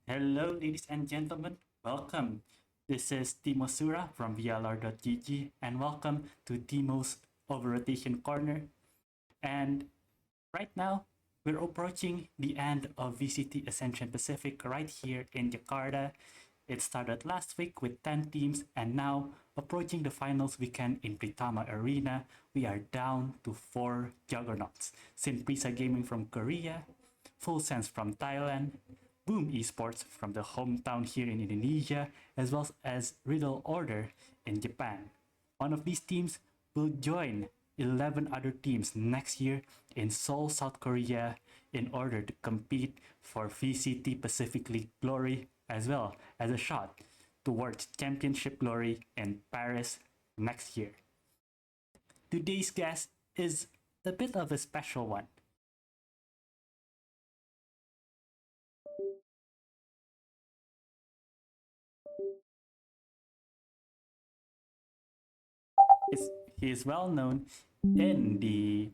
Hello, ladies and gentlemen. Welcome. This is Timo Sura from VLR.gg, and welcome to Timo's Overrotation Corner. And right now, we're approaching the end of VCT Ascension Pacific right here in Jakarta. It started last week with 10 teams, and now approaching the finals weekend in Pritama Arena, we are down to 4 juggernauts. Simprisa Gaming from Korea, Full Sense from Thailand, Boom Esports from the hometown here in Indonesia, as well as Riddle Order in Japan. One of these teams will join 11 other teams next year in Seoul, South Korea, in order to compete for VCT Pacific League glory as well as a shot towards championship glory in Paris next year. Today's guest is a bit of a special one. He's, he is well known in the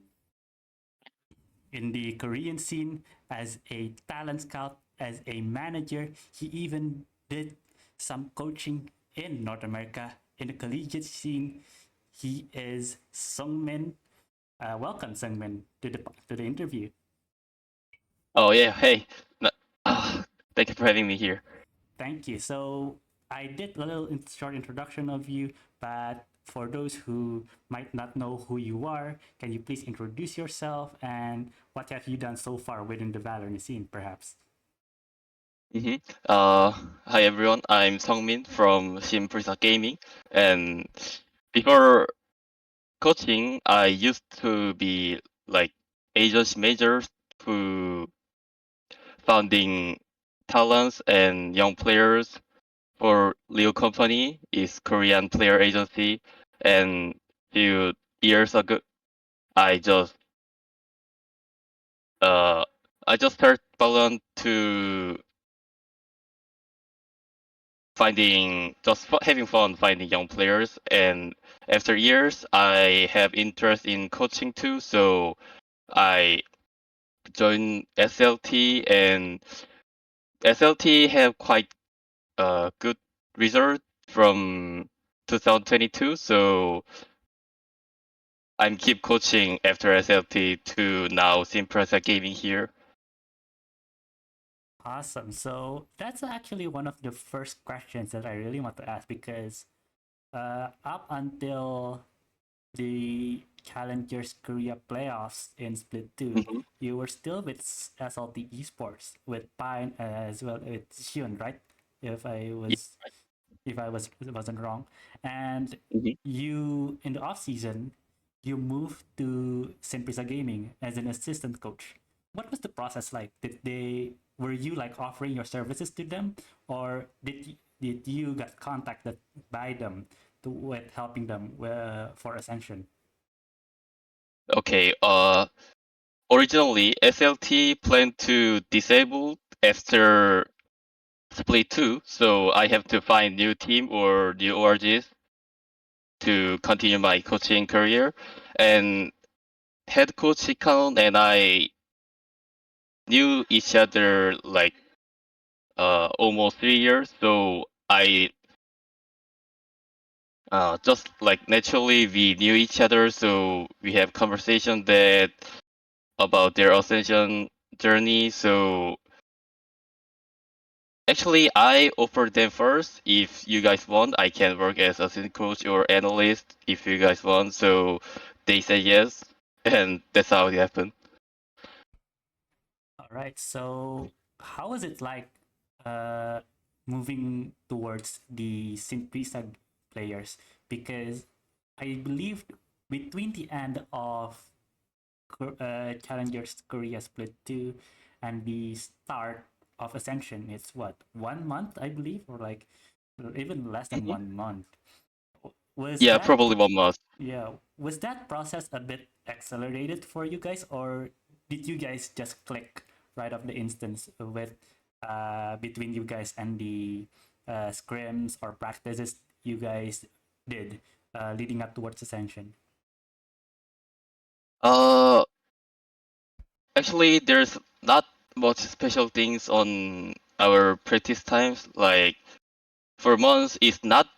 in the Korean scene as a talent scout, as a manager. He even did some coaching in North America in the collegiate scene. He is Sungmin. Welcome, Sungmin, to the interview. Oh yeah, hey. No, thank you for having me here. Thank you. So I did a little short introduction of you, but for those who might not know who you are, can you please introduce yourself and what have you done so far within the Valorant scene, perhaps? hmm Uh, Hi everyone. I'm Sungmin from Simprisa Gaming, and before coaching, I used to be like agency manager who founding talents and young players for Leo Company is Korean player agency, and few years ago, I just uh I just started Valorant to having fun finding young players, and after years I have interest in coaching too, so I joined SLT, and SLT have quite a good result from 2022, so I'm keep coaching after SLT to now Simpresa Gaming here. Awesome. So that's actually one of the first questions that I really want to ask because up until the Challengers Korea playoffs in Split 2, hmm you were still with SLT Esports with Pine as well with Hyun, right? If I Yeah. was if I wasn't wrong. And hmm you in the off season, you moved to Simprisa Gaming as an assistant coach. What was the process like? Did they were you like offering your services to them, or did you get contacted by them to with helping them for Ascension? Okay. Originally SLT planned to disable after Split 2, so I have to find new team or new orgs to continue my coaching career. And head coach Hikon and I knew each other like almost 3 years, so I just like naturally we knew each other, so we have conversation that about their ascension journey. So actually, I offered them first. If you guys want, I can work as assistant coach or analyst if you guys want. So they said yes, and that's how it happened. All right. So how was it like uh, moving towards the Simprisa players? Because I believe between the end of Challengers Korea Split 2 and the start of Ascension, it's what, 1 month, I believe, or like even less than Mhm. 1 month. Was Yeah, that probably 1 month. yeah, was that process a bit accelerated for you guys, or did you guys just click right off the instance with between you guys and the scrims or practices you guys did leading up towards Ascension? Uh, Actually, there's not much special things on our practice times. Like for months, it's not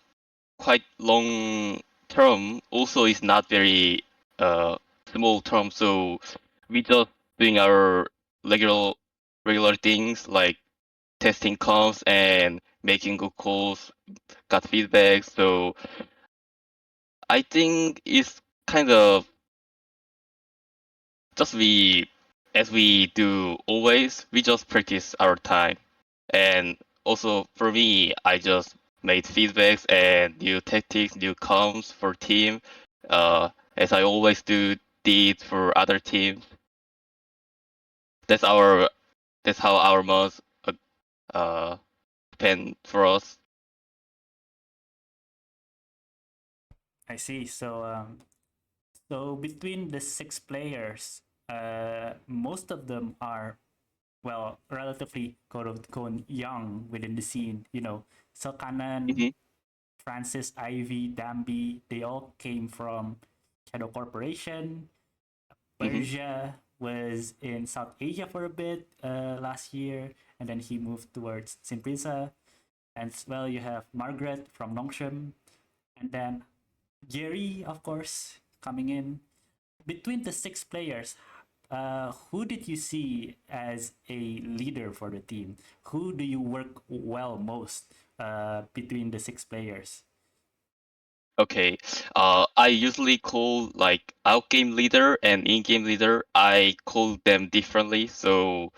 quite long term. Also, it's not very uh small term. So we just doing our regular regular things like testing comps and making good calls, got feedback. So I think it's kind of just we as we do always, we just practice our time. And also for me, I just made feedbacks and new tactics, new comms for team, as I always do did for other teams. That's our that's how our months uh spend for us. I see. So between the six players, most of them are well relatively quote young within the scene. You know, Sokanan, Hmm. Francis, Ivy, Dambi, they all came from Shadow Corporation. Hmm. Persia was in South Asia for a bit last year, and then he moved towards Simprisa. And as well, you have Margaret from Longsham, and then Jerry, of course, coming in. Between the six players, who did you see as a leader for the team? Who do you work well most between the six players? Okay. I usually call like out game leader and in game leader. I call them differently. So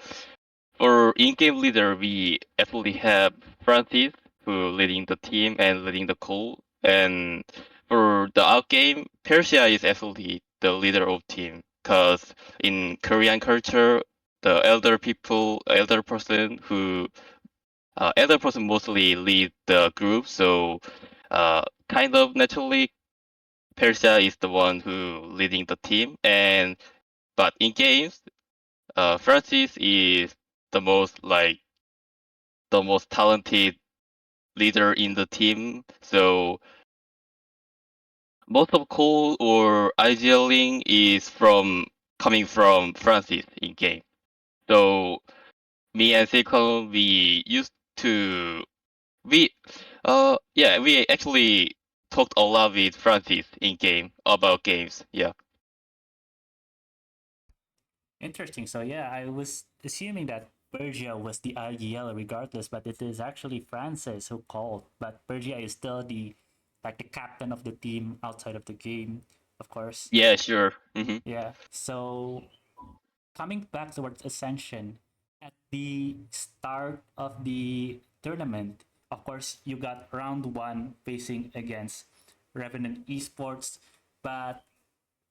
for in-game leader, we actually have Francis who leading the team and leading the call. And for the out-game, Persia is actually the leader of team. Cause in Korean culture, the elder person elder person mostly lead the group. So kind of naturally, Persia is the one who leading the team. And but in games, Francis is the most like the most talented leader in the team. So most of call or idealing is from coming from Francis in game. So me and Seikon, we used to we yeah, we actually talked a lot with Francis in game about games. Yeah. Interesting. So yeah, I was assuming that Persia was the IGL regardless, but it is actually Francis who called. But Persia is still the like the captain of the team outside of the game, of course. Yeah, sure. Hmm. Yeah. So coming back towards Ascension, at the start of the tournament, of course, you got round one facing against Revenant Esports, but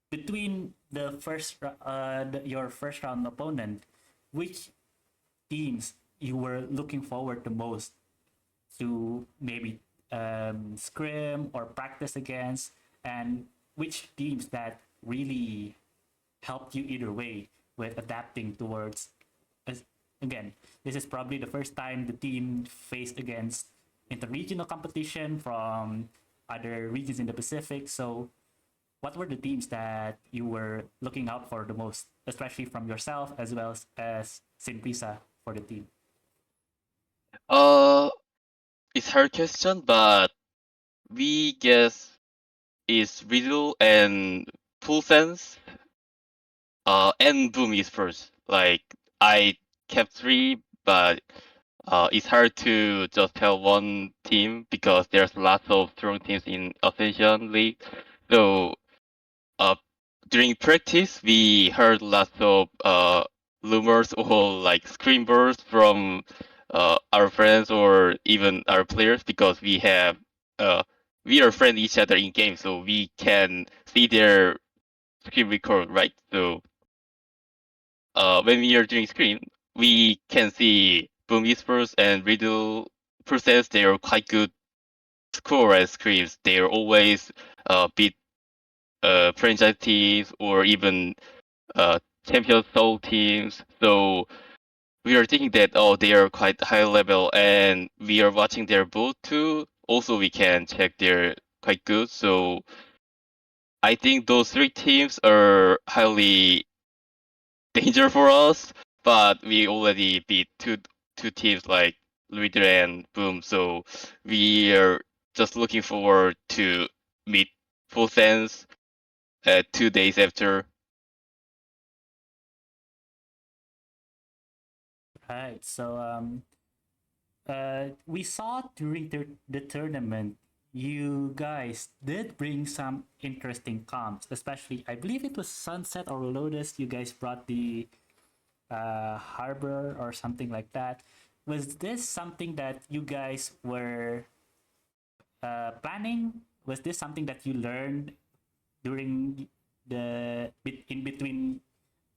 between your first round opponent, which teams you were looking forward the most to maybe scrim or practice against, and which teams that really helped you either way with adapting towards as, again, this is probably the first time the team faced against interregional competition from other regions in the Pacific. So what were the teams that you were looking out for the most, especially from yourself as well as Simprisa for the team? Uh, it's hard question, but we guess is Riddle and Full Sense. And Boom is first. Like I kept three, but it's hard to just tell one team because there's lots of strong teams in Ascension League. So uh, during practice, we heard lots of rumors or like scream bursts from our friends or even our players because uh, we are friends each other in game, so we can see their screen record, right? So when we are doing screen, we can see Boom Esports and Riddle process. They are quite good score as screens. They are always beat franchise teams or even champion soul teams. So we are thinking that they are quite high level, and we are watching their boot too. Also, we can check they're quite good. So I think those three teams are highly danger for us, but we already beat two teams like Riddle and Boom. So we are just looking forward to meet full fans 2 days after. Right. So we saw during the tournament, you guys did bring some interesting comps, especially I believe it was Sunset or Lotus. You guys brought the Harbor or something like that. Was this something that you guys were planning? Was this something that you learned during the in between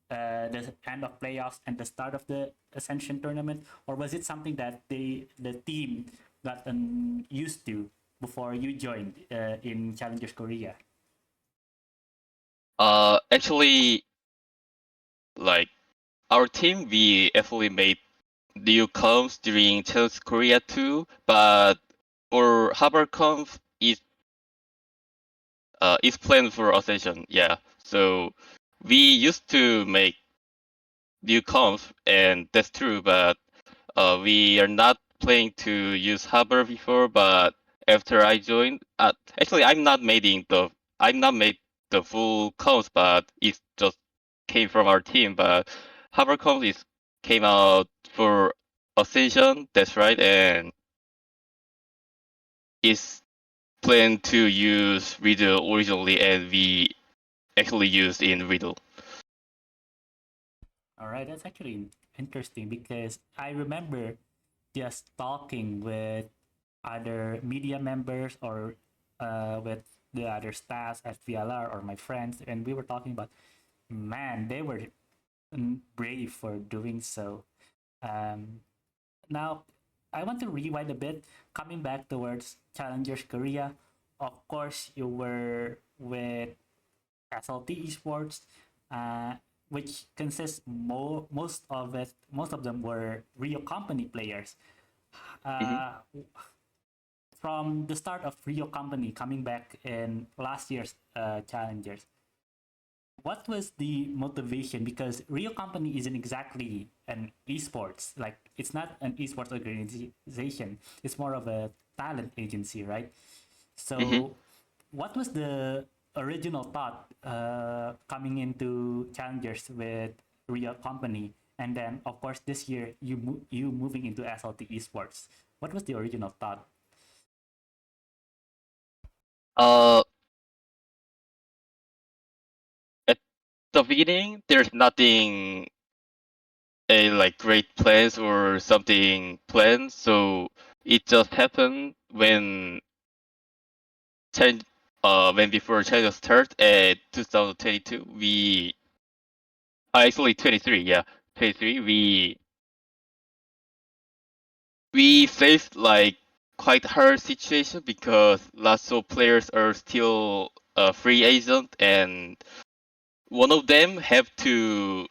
the end of playoffs and the start of the Ascension tournament, or was it something that the team got used to before you joined in Challengers Korea? Actually, like our team, we actually made new comps during Chelsea Korea too, but for Haberconf, it's planned for Ascension. Yeah, so we used to make new comps, and that's true, but we are not planning to use Harbor before, but after I joined, actually I'm not made the full comps, but it just came from our team. But Harbor comps is came out for Ascension, that's right, and is planned to use Riddle originally, and we actually used in Riddle. All right, that's actually interesting because I remember just talking with other media members or with the other staffs at VLR or my friends, and we were talking about, man, they were brave for doing so. Um, Now, I want to rewind a bit, coming back towards Challengers Korea. Of course, you were with SLT Esports, which consists most of them were Rio Company players. Hmm. Uh, from the start of Rio Company coming back in last year's Challengers, what was the motivation? Because Rio Company isn't exactly an esports, like it's not an esports organization. It's more of a talent agency, right? Hmm. So what was the original thought coming into challengers with Rio Company, and then of course this year you moving into SLT esports? What was the original thought? Uh, at the beginning, there's nothing a like great plans or something planned. So it just happened change when before China start at 2022. Actually 23, yeah, 23. We faced like quite hard situation because lots of players are still a free agent, and one of them have to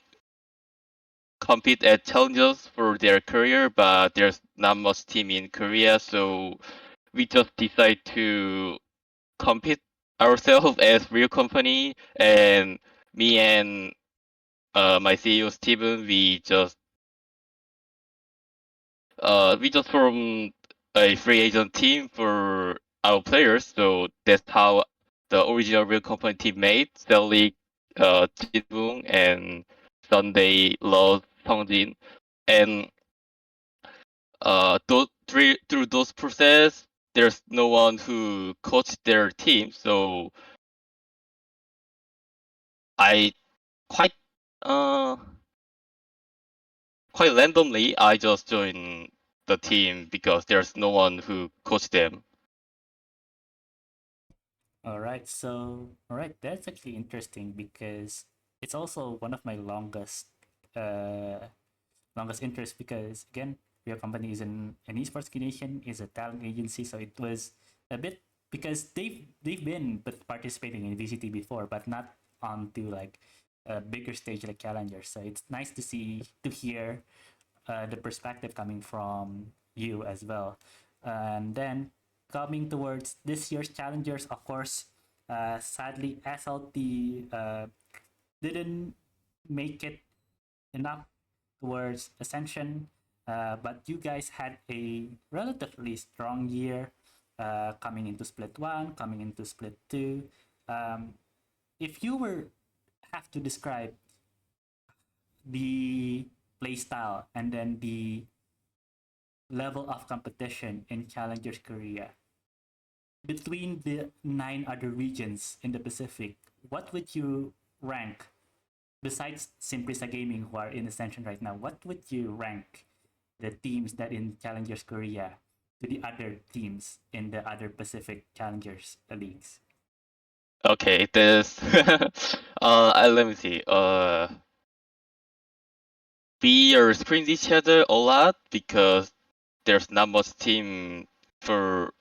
compete at challenges for their career, but there's not much team in Korea, so we just decide to compete ourselves as real company. And me and my CEO Steven, we just formed a free agent team for our players. So that's how the original real company team made. Sally, Jinwoong, and Sunday Lost Songjin. And through those process, there's no one who coached their team. So I quite uh quite randomly I just joined the team because there's no one who coached them. All right, so all right, that's actually interesting because it's also one of my uh, longest interest because again, your company is an esports nation, is a talent agency, so it was a bit because they've been participating in VCT before, but not onto like a bigger stage like Challenger. So it's nice to hear the perspective coming from you as well. And then coming towards this year's challengers, of course, sadly SLT didn't make it enough towards Ascension. But you guys had a relatively strong year coming into split one, coming into split two. If you were have to describe the play style and then the level of competition in Challengers Korea between the 9 other regions in the Pacific, what would you rank besides Simprisa Gaming who are in Ascension right now? What would you rank the teams that in Challengers Korea to the other teams in the other Pacific Challengers leagues? Okay, this let me see. We are screening each other a lot because there's not much team for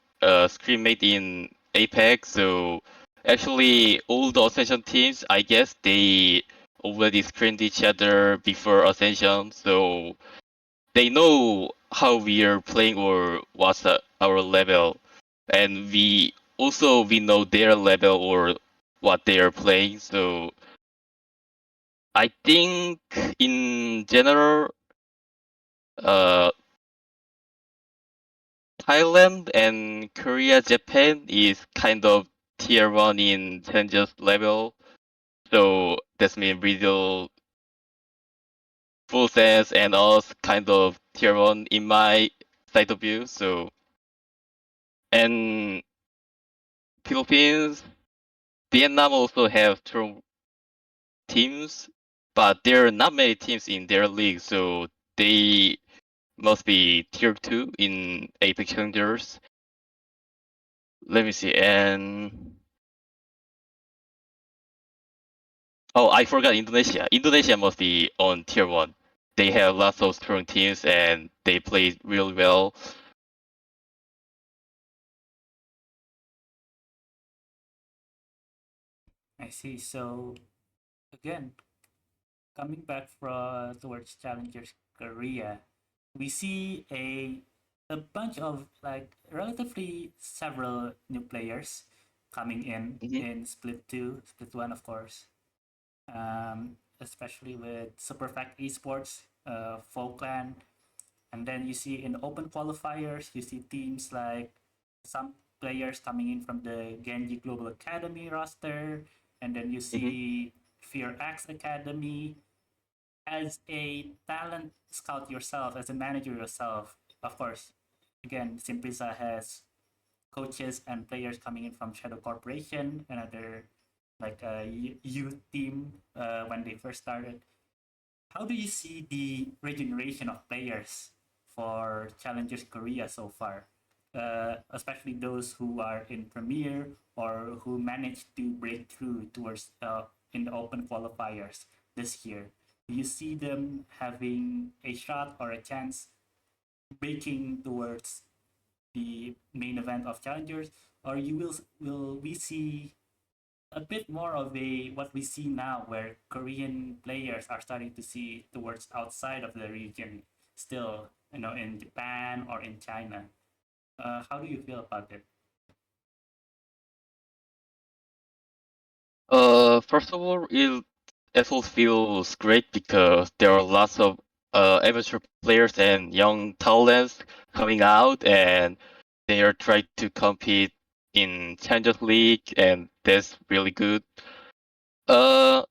screen mate in Apex. So actually, all the Ascension teams, I guess they already screened each other before Ascension, so they know how we are playing or what's our level, and we know their level or what they are playing. So I think in general, uh, Thailand and Korea, Japan is kind of tier one in challenges level. So that's mean Brazil, full sense, and us kind of tier one in my side of view. So and Philippines, Vietnam also have strong teams, but there are not many teams in their league, so they must be tier two in Apex Challengers. Let me see, and oh, I forgot Indonesia. Indonesia must be on tier one. They have lots of strong teams and they play really well. I see. So again, coming back from towards Challengers Korea, we see a bunch of like relatively several new players coming Hmm. in split two, split one, of course. Especially with Superfact Esports, Falkland, and then you see in open qualifiers, you see teams like some players coming in from the Genji Global Academy roster, and then you Hmm. see Fear X Academy. As a talent scout yourself, as a manager yourself, of course, again, Simprisa has coaches and players coming in from Shadow Corporation, another like a youth team when they first started. How do you see the regeneration of players for Challengers Korea so far? Especially those who are in Premier or who managed to break through towards in the open qualifiers this year. Do you see them having a shot or a chance breaking towards the main event of Challengers, or you will we see a bit more of a what we see now, where Korean players are starting to see towards outside of the region, still, in Japan or in China. How do you feel about it? First of all, it all feels great because there are lots of amateur players and young talents coming out, and they are trying to compete in Champions League, and that's really good. Uh,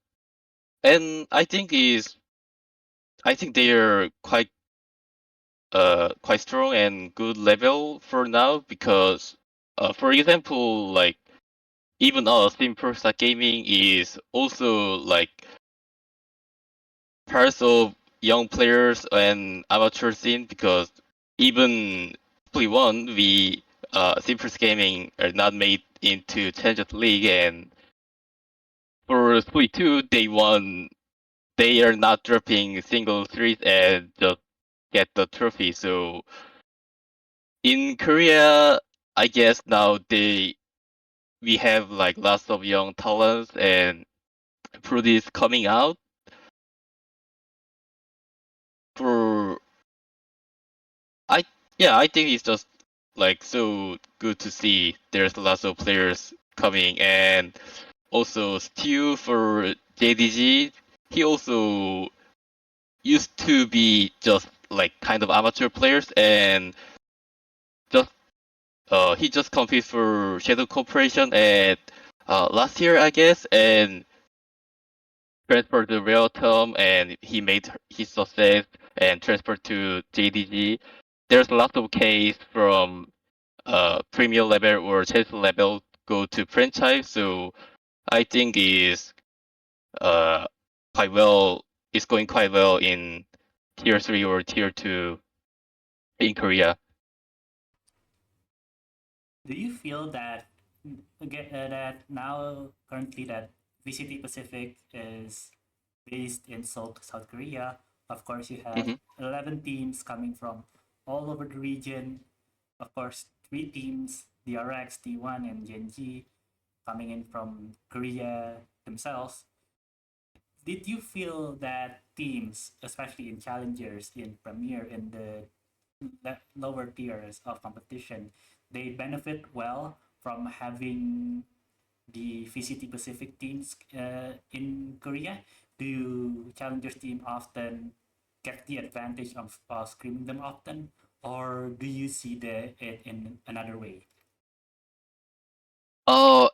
and I think they are quite strong and good level for now because, for example, like even us in Persa Gaming is also like parts of young players and amateur scene because even Split One, we Simpers Gaming are not made into Champions League, and for Split Two, they won. They are not dropping single threes and just get the trophy. So in Korea, I guess now we have like lots of young talents and produce coming out for I yeah, I think it's just like so good to see there's lots of players coming, and also Stu for JDG, he also used to be just like kind of amateur players, and just he just competed for Shadow Corporation at last year, I guess, and transferred to Realtom, and he made his success and transferred to JDG. There's a lot of case from premier level or chase level go to franchise, so I think is uh quite well. It's going quite well in tier 3 or tier 2 in Korea. Do you feel that that now currently that VCT Pacific is based in Seoul, South Korea? Of course, you have Hmm 11 teams coming from all over the region. Of course, three teams, DRX, T1, and Genji, coming in from Korea themselves. Did you feel that teams, especially in challengers, in Premier, in the lower tiers of competition, they benefit well from having the VCT Pacific teams in Korea? Do challengers team often get the advantage of screaming them often, or do you see it in another way?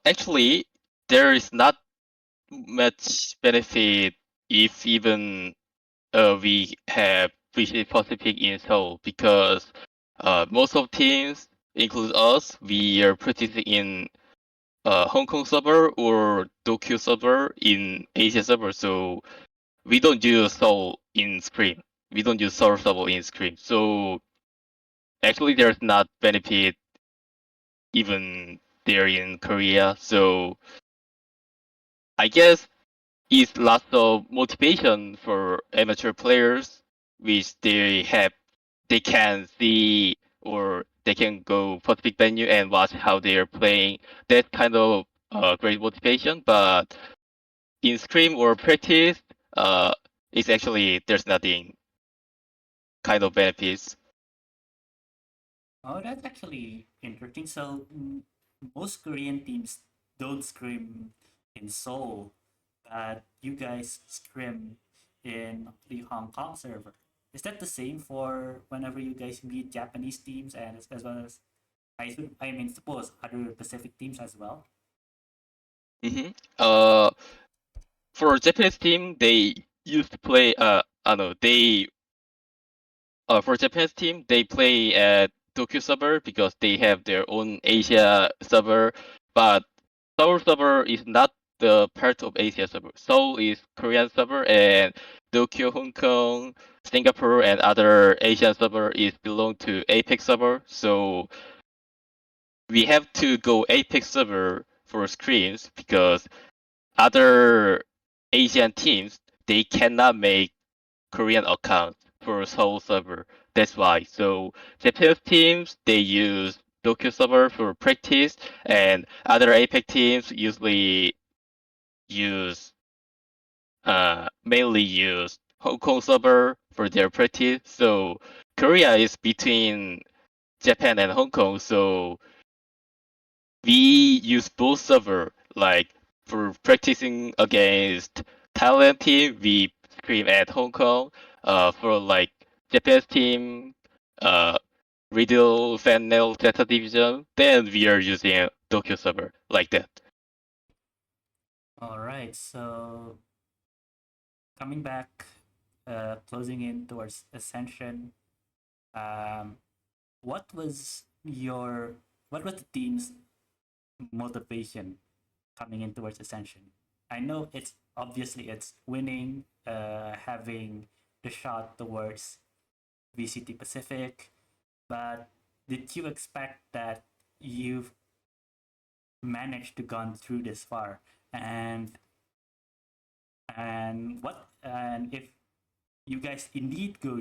Actually, there is not much benefit if even we have British Pacific in Seoul because most of teams, include us, we are practicing in Hong Kong server or Tokyo server in Asia server, so we don't use Seoul in Scream. We don't use Seoul server in Scream. So actually, there's not benefit even there in Korea. So I guess it's lots of motivation for amateur players, which they can see or they can go Pacific venue and watch how they are playing. That kind of great motivation. But in scrim or practice, uh, it's actually there's nothing kind of benefits. Oh, that's actually interesting. So, most Korean teams don't scrim in Seoul, but you guys scrim in the Hong Kong server. Is that the same for whenever you guys meet Japanese teams and as well as I mean suppose other Pacific teams as well? hmm Uh, for Japanese team, they used to play. I know they for Japanese team, they play at Tokyo server because they have their own Asia server. But Seoul server is not the part of Asia server. Seoul is Korean server, and Tokyo, Hong Kong, Singapore, and other Asian server is belong to Apex server. So we have to go Apex server for screens because other Asian teams they cannot make Korean account for Seoul server. That's why. So Japanese teams they use Tokyo server for practice, and other APEC teams usually use mainly use Hong Kong server for their practice. So Korea is between Japan and Hong Kong, so we use both server. Like for practicing against Thailand team, we scream at Hong Kong. For like Japanese team, uh, Riddle, Fennel, Zeta Division, then we are using Tokyo server like that. All right. So coming back, closing in towards Ascension. Um, what was your what was the team's motivation coming in towards Ascension? I know it's winning, having the shot towards VCT Pacific, but did you expect that you've managed to gone through this far? And and if you guys indeed go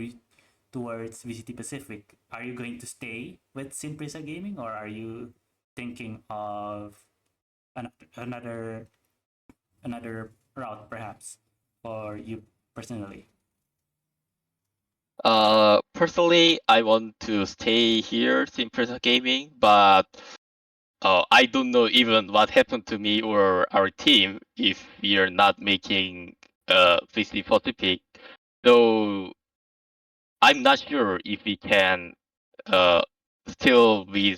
towards VCT Pacific, are you going to stay with Simprisa Gaming or are you thinking of an, another another route perhaps for you personally? Personally, I want to stay here, Simpresa Gaming, but I don't know even what happened to me or our team if we are not making 50-40 pick. So I'm not sure if we can uh still be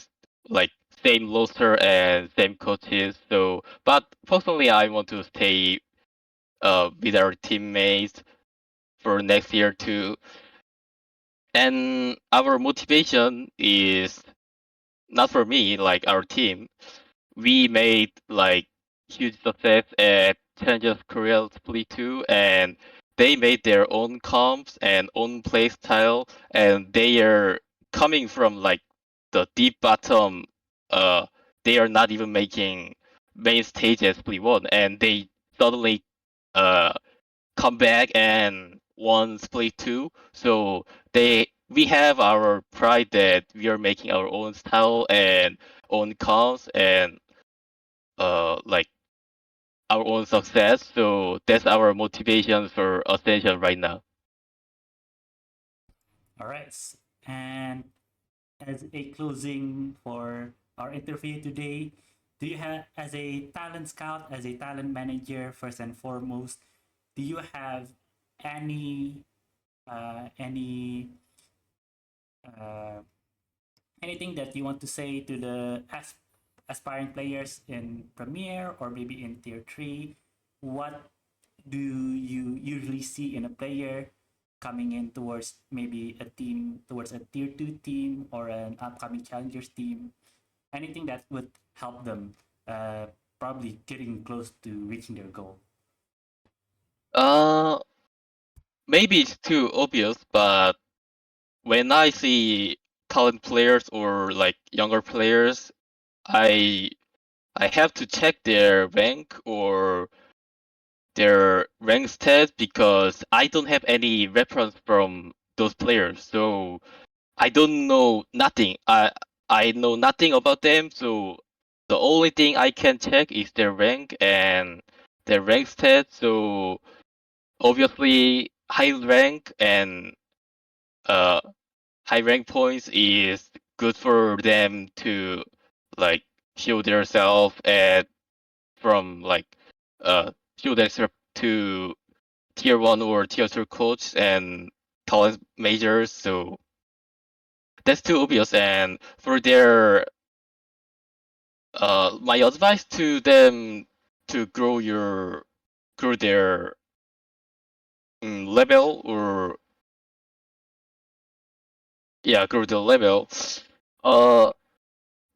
like same roster and same coaches. So, but personally, I want to stay with our teammates for next year too. And our motivation is not for me, like our team. We made like huge success at Challengers Korea Split 2, and they made their own comps and own play style, and they are coming from like the deep bottom. uh they are not even making main stage at Split 1, and they suddenly uh come back and won Split 2. So we have our pride that we are making our own style and own comps and like our own success. So that's our motivation for Ascension right now. All right. And as a closing for our interview today, do you have, as a talent scout, as a talent manager, first and foremost, do you have any any uh, anything that you want to say to the aspiring players in Premier or maybe in Tier 3? What do you usually see in a player coming in towards maybe a team, towards a Tier 2 team or an upcoming Challengers team? Anything that would help them probably getting close to reaching their goal. Uh, Maybe it's too obvious, but when I see talent players or like younger players, I I have to check their rank or their rank stats because I don't have any reference from those players. So I don't know nothing. I know nothing about them. So the only thing I can check is their rank and their rank stats. So obviously high rank and uh high rank points is good for them to like show themselves at from like uh show themselves to tier one or tier two coach and talent majors. So that's too obvious. And for their my advice to them to grow their level or yeah grow the level. Uh,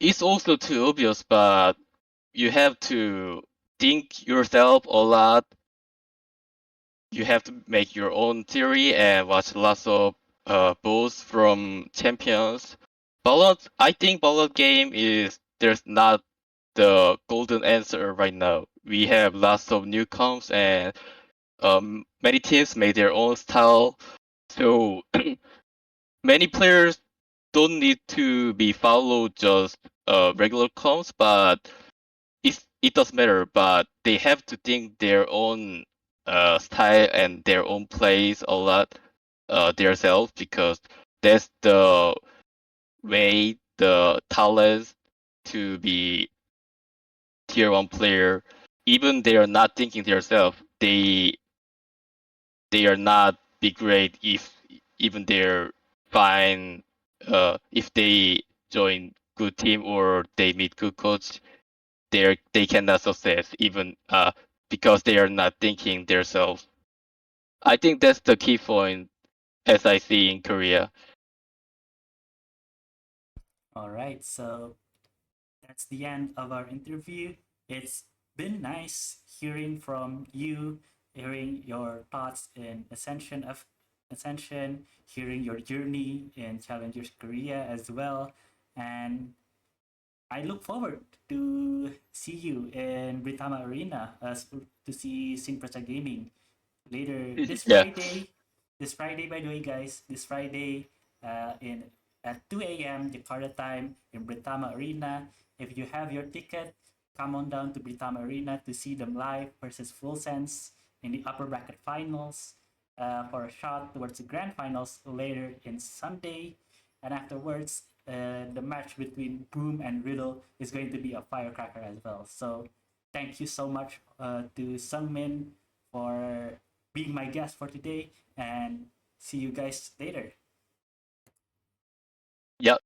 it's also too obvious, but you have to think yourself a lot. You have to make your own theory and watch lots of both from champions. Ballot, I think Ballot game is there's not the golden answer right now. We have lots of newcomers and many teams made their own style. So many players don't need to be followed just regular comps, but it does matter. But they have to think their own style and their own plays a lot themselves because that's the way the talents to be tier one player. Even they are not thinking themselves, they are not be great if even they're fine if they join good team or they meet good coach they cannot success even because they are not thinking themselves. I think that's the key point as I see in Korea. All right, so that's the end of our interview. It's been nice hearing from you, hearing your thoughts in Ascension, hearing your journey in Challengers Korea as well, and I look forward to see you in Britama Arena to see Sinprasa Gaming later this Yeah. Friday. This Friday, by the way, guys, this Friday in at 2 a.m. Jakarta time in Britama Arena. If you have your ticket, come on down to Britama Arena to see them live versus Full Sense in the upper bracket finals for a shot towards the grand finals later in Sunday. And afterwards, the match between Boom and Riddle is going to be a firecracker as well. So thank you so much to Sungmin for being my guest for today, and see you guys later. Yep.